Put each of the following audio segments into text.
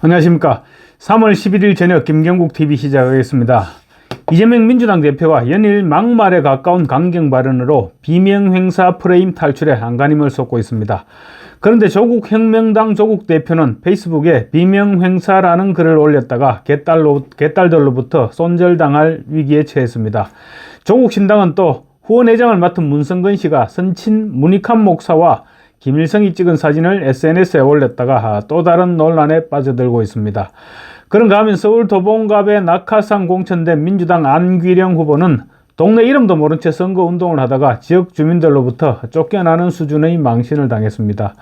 안녕하십니까. 3월 11일 저녁 김경국TV 시작하겠습니다. 이재명 민주당 대표가 연일 막말에 가까운 강경 발언으로 비명행사 프레임 탈출에 안간힘을 쏟고 있습니다. 그런데 조국 혁명당 조국 대표는 페이스북에 비명행사라는 글을 올렸다가 개딸들로부터 손절당할 위기에 처했습니다. 조국 신당은 또 후원회장을 맡은 문성근 씨가 선친 문익환 목사와 김일성이 찍은 사진을 SNS에 올렸다가 또 다른 논란에 빠져들고 있습니다. 그런가 하면 서울 도봉갑에 낙하산 공천된 민주당 안귀령 후보는 동네 이름도 모른 채 선거운동을 하다가 지역 주민들로부터 쫓겨나는 수준의 망신을 당했습니다.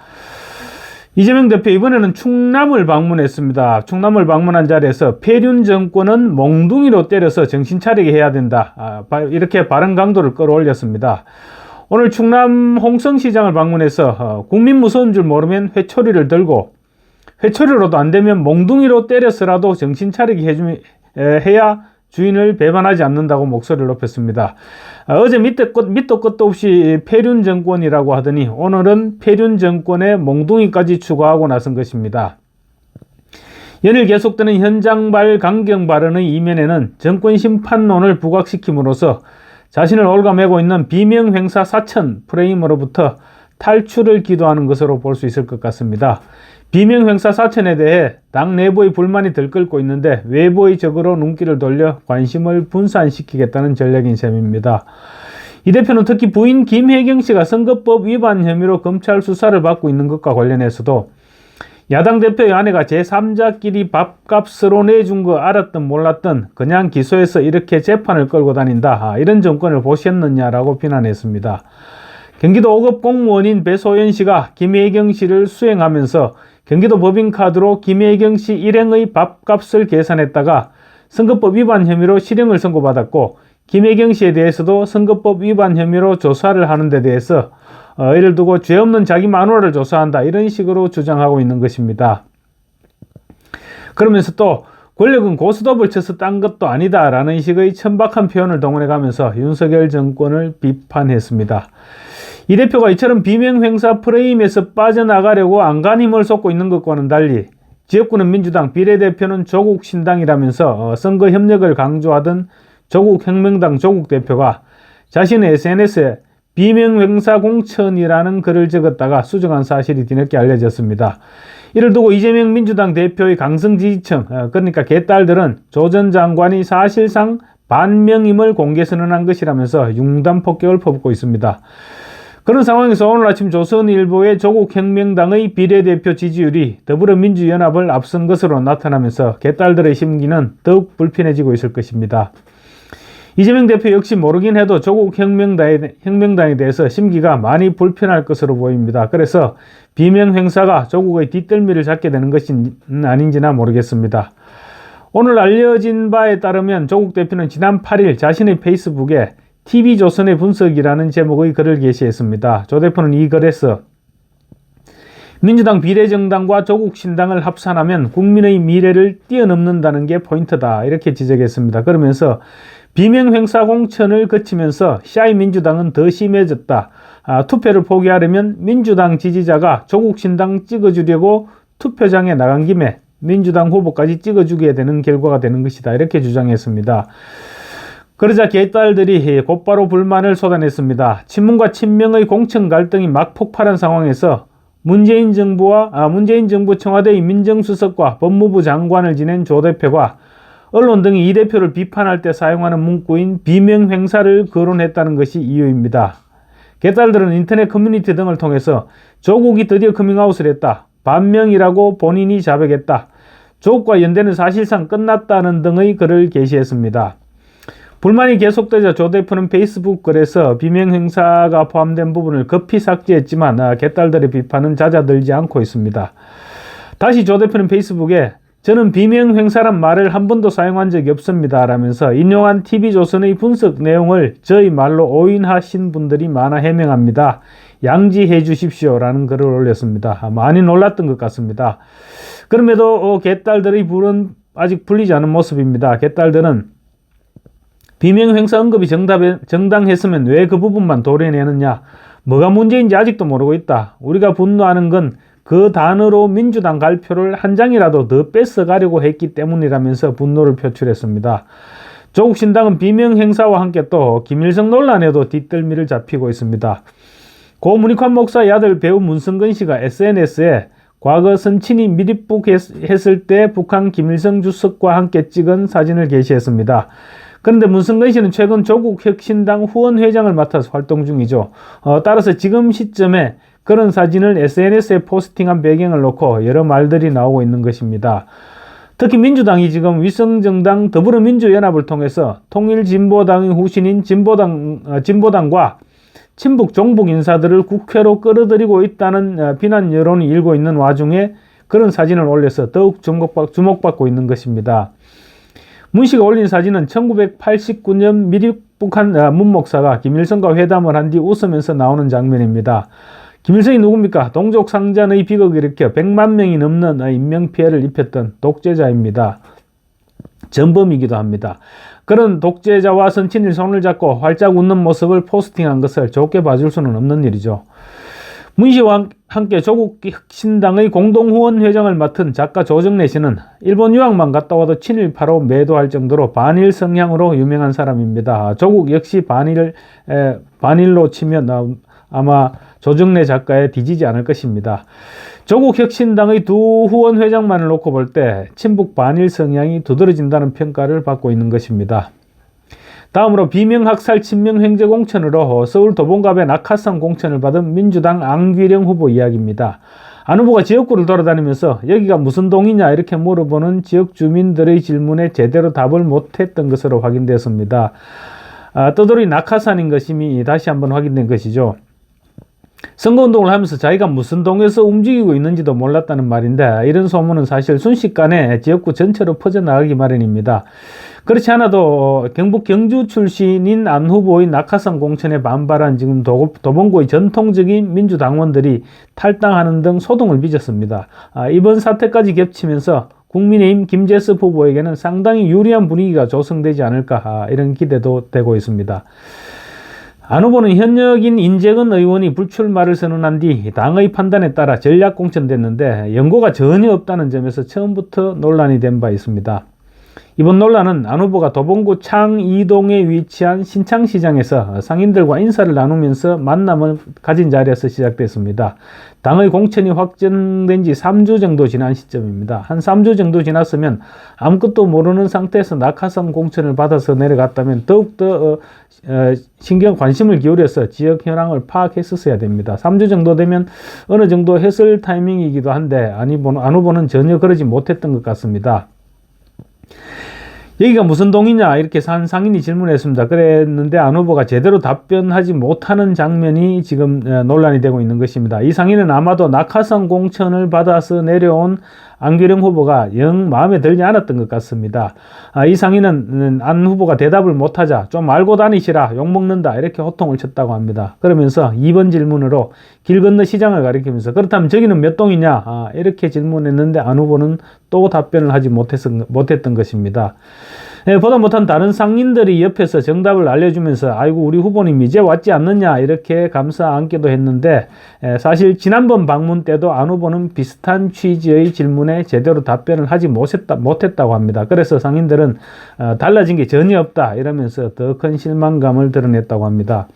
이재명 대표 이번에는 충남을 방문했습니다. 충남을 방문한 자리에서 폐륜 정권은 몽둥이로 때려서 정신 차리게 해야 된다. 이렇게 발언 강도를 끌어올렸습니다. 오늘 충남 홍성시장을 방문해서 국민 무서운 줄 모르면 회초리를 들고 회초리로도 안 되면 몽둥이로 때려서라도 정신 차리게 해야 주인을 배반하지 않는다고 목소리를 높였습니다. 어제 밑도 끝도 없이 폐륜 정권이라고 하더니 오늘은 폐륜 정권의 몽둥이까지 추가하고 나선 것입니다. 연일 계속되는 현장발 강경 발언의 이면에는 정권 심판론을 부각시킴으로써 자신을 옭아매고 있는 비명행사 사천 프레임으로부터 탈출을 기도하는 것으로 볼 수 있을 것 같습니다. 비명행사 사천에 대해 당 내부의 불만이 들끓고 있는데 외부의 적으로 눈길을 돌려 관심을 분산시키겠다는 전략인 셈입니다. 이 대표는 특히 부인 김혜경 씨가 선거법 위반 혐의로 검찰 수사를 받고 있는 것과 관련해서도 야당 대표의 아내가 제3자끼리 밥값으로 내준 거 알았든 몰랐든 그냥 기소해서 이렇게 재판을 끌고 다닌다. 이런 정권을 보셨느냐라고 비난했습니다. 경기도 5급 공무원인 배소연 씨가 김혜경 씨를 수행하면서 경기도 법인카드로 김혜경 씨 일행의 밥값을 계산했다가 선거법 위반 혐의로 실형을 선고받았고 김혜경 씨에 대해서도 선거법 위반 혐의로 조사를 하는 데 대해서 이를 두고 죄 없는 자기 마누라를 조사한다 이런 식으로 주장하고 있는 것입니다. 그러면서 또 권력은 고스톱을 쳐서 딴 것도 아니다 라는 식의 천박한 표현을 동원해가면서 윤석열 정권을 비판했습니다. 이 대표가 이처럼 비명행사 프레임에서 빠져나가려고 안간힘을 쏟고 있는 것과는 달리 지역구는 민주당, 비례대표는 조국 신당이라면서 선거 협력을 강조하던 조국 혁명당 조국 대표가 자신의 SNS에 비명행사 공천이라는 글을 적었다가 수정한 사실이 뒤늦게 알려졌습니다. 이를 두고 이재명 민주당 대표의 강성 지지층, 그러니까 개딸들은 조 전 장관이 사실상 반명임을 공개 선언한 것이라면서 융단 폭격을 퍼붓고 있습니다. 그런 상황에서 오늘 아침 조선일보의 조국 혁명당의 비례대표 지지율이 더불어민주연합을 앞선 것으로 나타나면서 개딸들의 심기는 더욱 불편해지고 있을 것입니다. 이재명 대표 역시 모르긴 해도 조국 혁명당에 대해서 심기가 많이 불편할 것으로 보입니다. 그래서 비명행사가 조국의 뒷덜미를 잡게 되는 것이 아닌지나 모르겠습니다. 오늘 알려진 바에 따르면 조국 대표는 지난 8일 자신의 페이스북에 TV조선의 분석이라는 제목의 글을 게시했습니다. 조 대표는 이 글에서 민주당 비례정당과 조국 신당을 합산하면 국민의 미래를 뛰어넘는다는 게 포인트다 이렇게 지적했습니다. 그러면서 비명행사 공천을 거치면서 샤이 민주당은 더 심해졌다. 투표를 포기하려면 민주당 지지자가 조국 신당 찍어주려고 투표장에 나간 김에 민주당 후보까지 찍어주게 되는 결과가 되는 것이다. 이렇게 주장했습니다. 그러자 개딸들이 곧바로 불만을 쏟아냈습니다. 친문과 친명의 공천 갈등이 막 폭발한 상황에서 문재인 정부 청와대의 민정수석과 법무부 장관을 지낸 조 대표가 언론 등이 이 대표를 비판할 때 사용하는 문구인 비명행사를 거론했다는 것이 이유입니다. 개딸들은 인터넷 커뮤니티 등을 통해서 조국이 드디어 커밍아웃을 했다. 반명이라고 본인이 자백했다. 조국과 연대는 사실상 끝났다는 등의 글을 게시했습니다. 불만이 계속되자 조 대표는 페이스북 글에서 비명행사가 포함된 부분을 급히 삭제했지만 개딸들의 비판은 잦아들지 않고 있습니다. 다시 조 대표는 페이스북에 저는 비명행사란 말을 한 번도 사용한 적이 없습니다 라면서 인용한 TV조선의 분석 내용을 저희 말로 오인하신 분들이 많아 해명합니다. 양지해 주십시오 라는 글을 올렸습니다. 많이 놀랐던 것 같습니다. 그럼에도 개딸들의 불은 아직 풀리지 않은 모습입니다. 개딸들은 비명행사 언급이 정당했으면 왜 그 부분만 도려내느냐. 뭐가 문제인지 아직도 모르고 있다. 우리가 분노하는 건 그 단으로 민주당 갈표를 한 장이라도 더 뺏어가려고 했기 때문이라면서 분노를 표출했습니다. 조국 신당은 비명 행사와 함께 또 김일성 논란에도 뒷덜미를 잡히고 있습니다. 고 문익환 목사의 아들 배우 문승근 씨가 SNS에 과거 선친이 밀입북했을 때 북한 김일성 주석과 함께 찍은 사진을 게시했습니다. 그런데 문승근 씨는 최근 조국 혁신당 후원회장을 맡아서 활동 중이죠. 따라서 지금 시점에 그런 사진을 SNS에 포스팅한 배경을 놓고 여러 말들이 나오고 있는 것입니다. 특히 민주당이 지금 위성정당 더불어민주연합을 통해서 통일진보당의 후신인 진보당과 친북 종북 인사들을 국회로 끌어들이고 있다는 비난 여론이 일고 있는 와중에 그런 사진을 올려서 더욱 주목받고 있는 것입니다. 문 씨가 올린 사진은 1989년 밀입북한 문 목사가 김일성과 회담을 한 뒤 웃으면서 나오는 장면입니다. 김일성이 누굽니까? 동족 상잔의 비극을 일으켜 100만 명이 넘는 인명피해를 입혔던 독재자입니다. 전범이기도 합니다. 그런 독재자와 선친이 손을 잡고 활짝 웃는 모습을 포스팅한 것을 좋게 봐줄 수는 없는 일이죠. 문 씨와 함께 조국 혁신당의 공동후원회장을 맡은 작가 조정래 씨는 일본 유학만 갔다 와도 친일파로 매도할 정도로 반일 성향으로 유명한 사람입니다. 조국 역시 반일로 치면 아마 조정래 작가에 뒤지지 않을 것입니다. 조국 혁신당의 두 후원회장만을 놓고 볼 때 친북 반일 성향이 두드러진다는 평가를 받고 있는 것입니다. 다음으로 비명학살 친명횡재공천으로 서울 도봉갑의 낙하산 공천을 받은 민주당 안규령 후보 이야기입니다. 안 후보가 지역구를 돌아다니면서 여기가 무슨 동이냐 이렇게 물어보는 지역 주민들의 질문에 제대로 답을 못했던 것으로 확인됐습니다. 떠돌이 낙하산인 것이 다시 한번 확인된 것이죠. 선거운동을 하면서 자기가 무슨 동에서 움직이고 있는지도 몰랐다는 말인데 이런 소문은 사실 순식간에 지역구 전체로 퍼져나가기 마련입니다. 그렇지 않아도 경북 경주 출신인 안 후보의 낙하산 공천에 반발한 지금 도봉구의 전통적인 민주당원들이 탈당하는 등 소동을 빚었습니다. 이번 사태까지 겹치면서 국민의힘 김재섭 후보에게는 상당히 유리한 분위기가 조성되지 않을까 이런 기대도 되고 있습니다. 안 후보는 현역인 인재근 의원이 불출마를 선언한 뒤 당의 판단에 따라 전략 공천됐는데 연고가 전혀 없다는 점에서 처음부터 논란이 된 바 있습니다. 이번 논란은 안 후보가 도봉구 창이동에 위치한 신창시장에서 상인들과 인사를 나누면서 만남을 가진 자리에서 시작됐습니다. 당의 공천이 확정된 지 3주 정도 지난 시점입니다. 한 3주 정도 지났으면 아무것도 모르는 상태에서 낙하산 공천을 받아서 내려갔다면 더욱더 관심을 기울여서 지역 현황을 파악했었어야 됩니다. 3주 정도 되면 어느 정도 했을 타이밍이기도 한데 안 후보는 전혀 그러지 못했던 것 같습니다. 여기가 무슨 동이냐 이렇게 상인이 질문했습니다. 그랬는데 안 후보가 제대로 답변하지 못하는 장면이 지금 논란이 되고 있는 것입니다. 이 상인은 아마도 낙하산 공천을 받아서 내려온 안규령 후보가 영 마음에 들지 않았던 것 같습니다. 이 상인은 안 후보가 대답을 못하자 좀 알고 다니시라 욕먹는다 이렇게 호통을 쳤다고 합니다. 그러면서 2번 질문으로 길 건너 시장을 가리키면서 그렇다면 저기는 몇 동이냐 이렇게 질문했는데 안 후보는 또 답변을 하지 못했던 것입니다. 보다 못한 다른 상인들이 옆에서 정답을 알려주면서 아이고 우리 후보님 이제 왔지 않느냐 이렇게 감사 안기도 했는데 사실 지난번 방문 때도 안 후보는 비슷한 취지의 질문에 제대로 답변을 하지 못했다고 합니다. 그래서 상인들은 달라진 게 전혀 없다 이러면서 더 큰 실망감을 드러냈다고 합니다.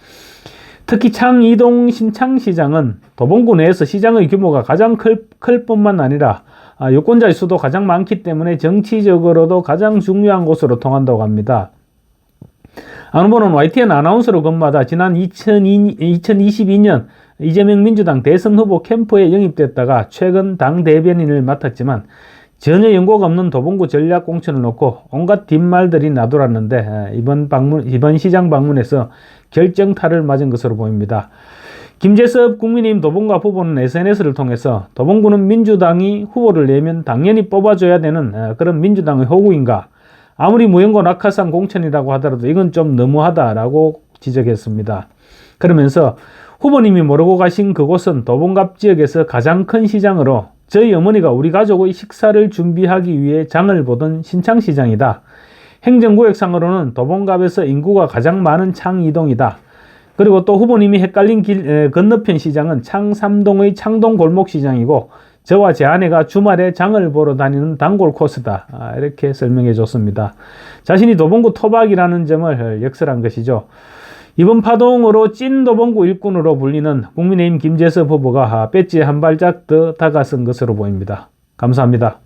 특히 창이동 신창시장은 도봉구 내에서 시장의 규모가 가장 클 뿐만 아니라 유권자의 수도 가장 많기 때문에 정치적으로도 가장 중요한 곳으로 통한다고 합니다. 안 후보는 YTN 아나운서로 근무하다 지난 2022년 이재명 민주당 대선 후보 캠프에 영입됐다가 최근 당 대변인을 맡았지만 전혀 연고가 없는 도봉구 전략 공천을 놓고 온갖 뒷말들이 나돌았는데 이번 시장 방문에서 결정타를 맞은 것으로 보입니다. 김재섭 국민의힘 도봉갑 후보는 SNS를 통해서 도봉구는 민주당이 후보를 내면 당연히 뽑아줘야 되는 그런 민주당의 호구인가? 아무리 무연고 낙하산 공천이라고 하더라도 이건 좀 너무하다라고 지적했습니다. 그러면서 후보님이 모르고 가신 그곳은 도봉갑 지역에서 가장 큰 시장으로 저희 어머니가 우리 가족의 식사를 준비하기 위해 장을 보던 신창시장이다. 행정구역상으로는 도봉갑에서 인구가 가장 많은 창이동이다. 그리고 또 후보님이 헷갈린 길 건너편 시장은 창삼동의 창동 골목 시장이고 저와 제 아내가 주말에 장을 보러 다니는 단골 코스다. 이렇게 설명해 줬습니다. 자신이 도봉구 토박이라는 점을 역설한 것이죠. 이번 파동으로 찐 도봉구 일꾼으로 불리는 국민의힘 김재섭 후보가 배지에 한 발짝 더 다가선 것으로 보입니다. 감사합니다.